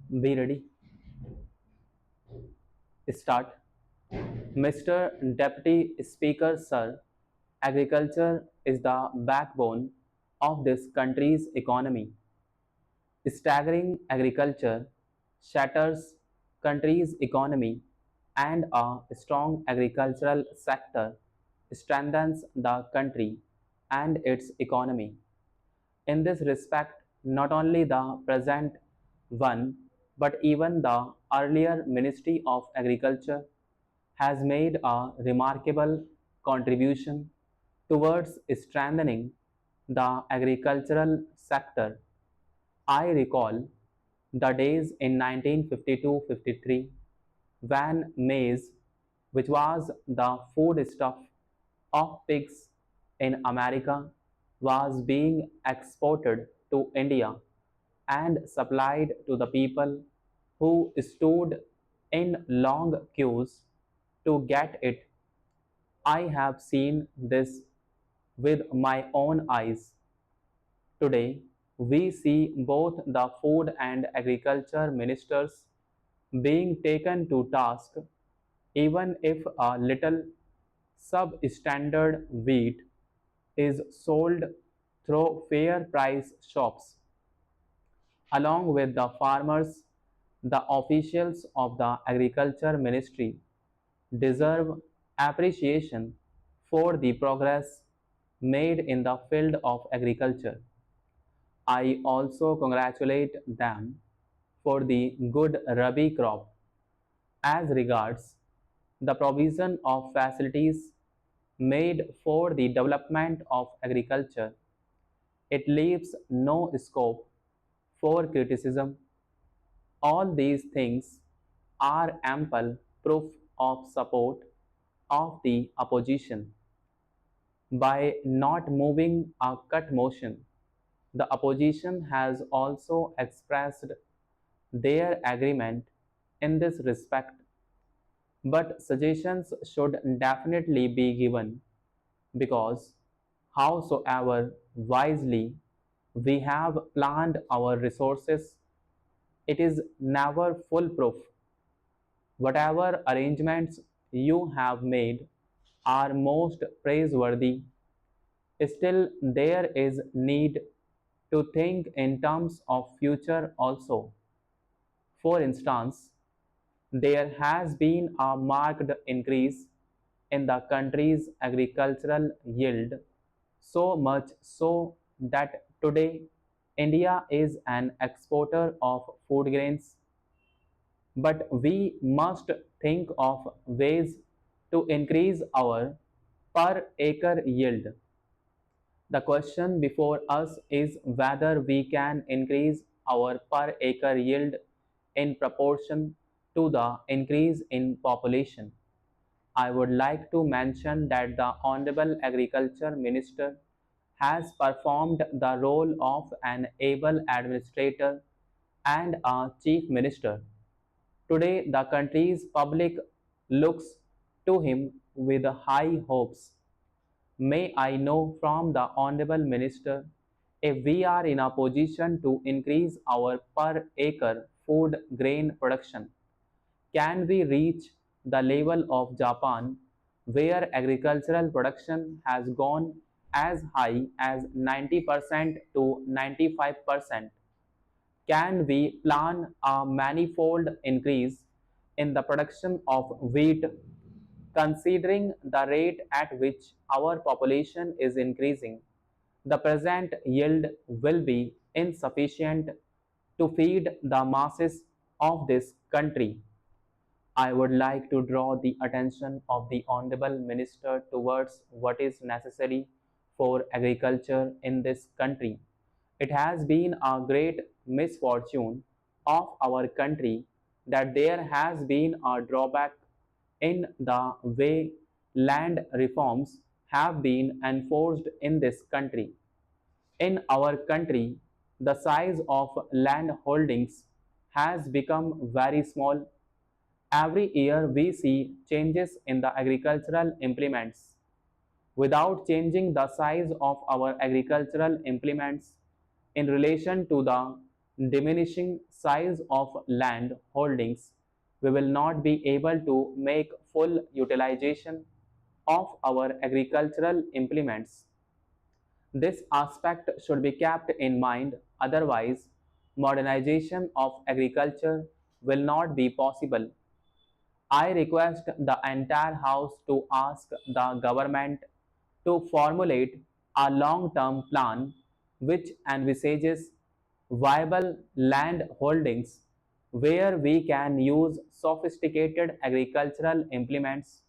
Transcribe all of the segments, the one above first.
Be ready. Start. Mr. Deputy Speaker, sir, agriculture is the backbone of this country's economy. Staggering agriculture shatters country's economy and a strong agricultural sector strengthens the country and its economy. In this respect, not only the present one, but even the earlier Ministry of Agriculture has made a remarkable contribution towards strengthening the agricultural sector. I recall the days in 1952-53 when maize, which was the foodstuff of pigs in America, was being exported to India and supplied to the people who stood in long queues to get it. I have seen this with my own eyes. Today, we see both the food and agriculture ministers being taken to task, even if a little substandard wheat is sold through fair price shops. Along with the farmers, the officials of the agriculture ministry deserve appreciation for the progress made in the field of agriculture. I also congratulate them for the good Rabi crop. As regards the provision of facilities made for the development of agriculture, it leaves no scope for criticism. All these things are ample proof of support of the opposition. By not moving a cut motion, the opposition has also expressed their agreement in this respect, but suggestions should definitely be given because, howsoever wisely we have planned our resources, it is never foolproof. Whatever arrangements you have made are most praiseworthy. Still, there is need to think in terms of future also. For instance, there has been a marked increase in the country's agricultural yield, so much so that today India is an exporter of food grains. But we must think of ways to increase our per acre yield. The question before us is whether we can increase our per acre yield in proportion to the increase in population. I would like to mention that the Honorable Agriculture Minister has performed the role of an able administrator and a chief minister. Today, the country's public looks to him with high hopes. May I know from the Honorable Minister if we are in a position to increase our per acre food grain production? Can we reach the level of Japan where agricultural production has gone as high as 90% to 95%? Can we plan a manifold increase in the production of wheat considering the rate at which our population is increasing? The present yield will be insufficient to feed the masses of this country. I would like to draw the attention of the Honorable Minister towards what is necessary for agriculture in this country. It has been a great misfortune of our country that there has been a drawback in the way land reforms have been enforced in this country. In our country, the size of land holdings has become very small. Every year we see changes in the agricultural implements. Without changing the size of our agricultural implements in relation to the diminishing size of land holdings, we will not be able to make full utilization of our agricultural implements. This aspect should be kept in mind, otherwise, modernization of agriculture will not be possible. I request the entire House to ask the government to formulate a long term plan which envisages viable land holdings where we can use sophisticated agricultural implements.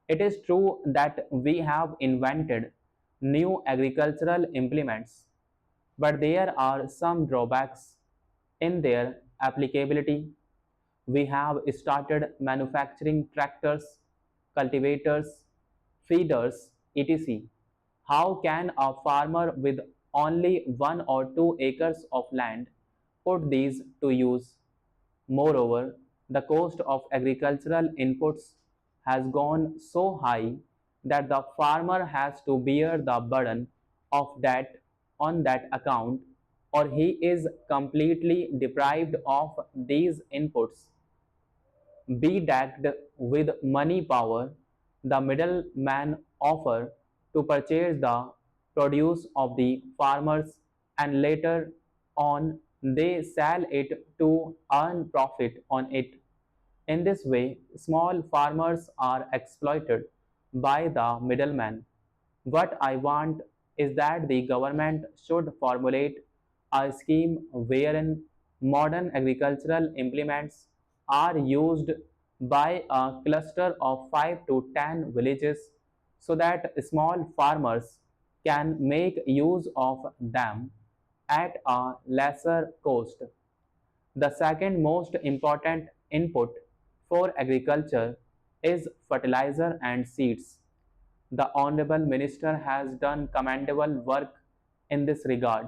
It is true that we have invented new agricultural implements, but there are some drawbacks in their applicability. We have started manufacturing tractors, cultivators, feeders, etc. How can a farmer with only 1 or 2 acres of land put these to use? Moreover, the cost of agricultural inputs has gone so high that the farmer has to bear the burden of debt on that account, or he is completely deprived of these inputs. Bedecked with money power, the middlemen offer to purchase the produce of the farmers and later on they sell it to earn profit on it. In this way, small farmers are exploited by the middleman. What I want is that the government should formulate a scheme wherein modern agricultural implements are used by a cluster of 5 to 10 villages so that small farmers can make use of them at a lesser cost. The second most important input for agriculture is fertilizer and seeds. The Honorable Minister has done commendable work in this regard.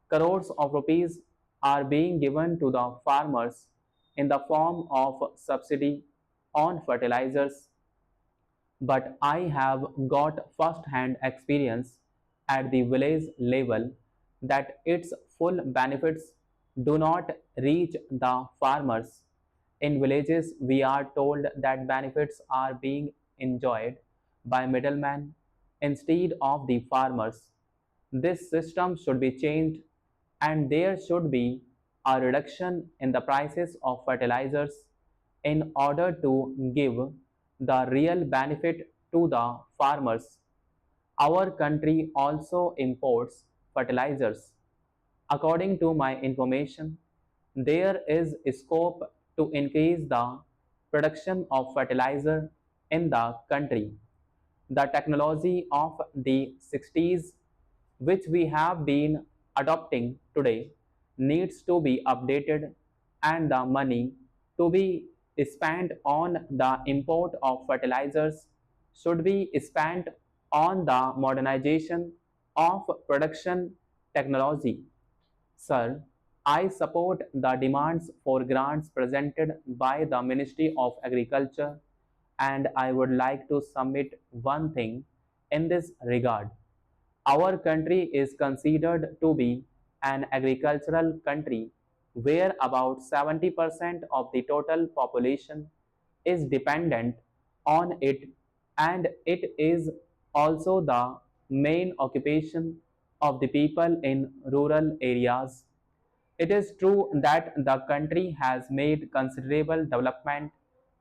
Crores of rupees are being given to the farmers in the form of subsidy on fertilizers, but I have got first hand experience at the village level that its full benefits do not reach the farmers. In villages, we are told that benefits are being enjoyed by middlemen instead of the farmers. This system should be changed and there should be a reduction in the prices of fertilizers in order to give the real benefit to the farmers. Our country also imports fertilizers. According to my information, there is scope to increase the production of fertilizer in the country. The technology of the 60s, which we have been adopting today, needs to be updated, and the money to be spent on the import of fertilizers should be spent on the modernization of production technology. Sir, I support the demands for grants presented by the Ministry of Agriculture, and I would like to submit one thing in this regard. Our country is considered to be an agricultural country where about 70% of the total population is dependent on it, and it is also the main occupation of the people in rural areas. It is true that the country has made considerable development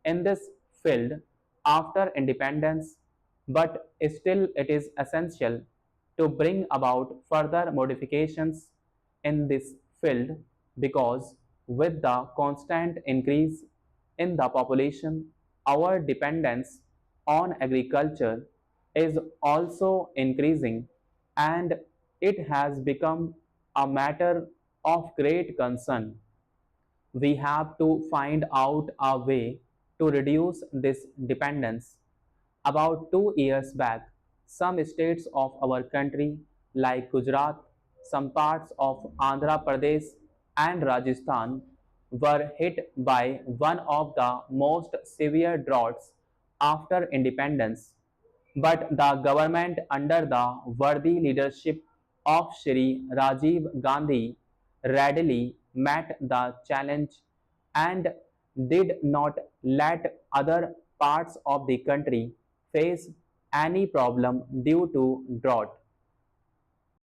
in this field after independence, but still it is essential to bring about further modifications in this field because with the constant increase in the population, our dependence on agriculture is also increasing and it has become a matter of great concern. We have to find out a way to reduce this dependence. About 2 years back, some states of our country, like Gujarat, some parts of Andhra Pradesh, and Rajasthan, were hit by one of the most severe droughts after independence. But the government, under the worthy leadership of Shri Rajiv Gandhi, readily met the challenge and did not let other parts of the country face any problem due to drought.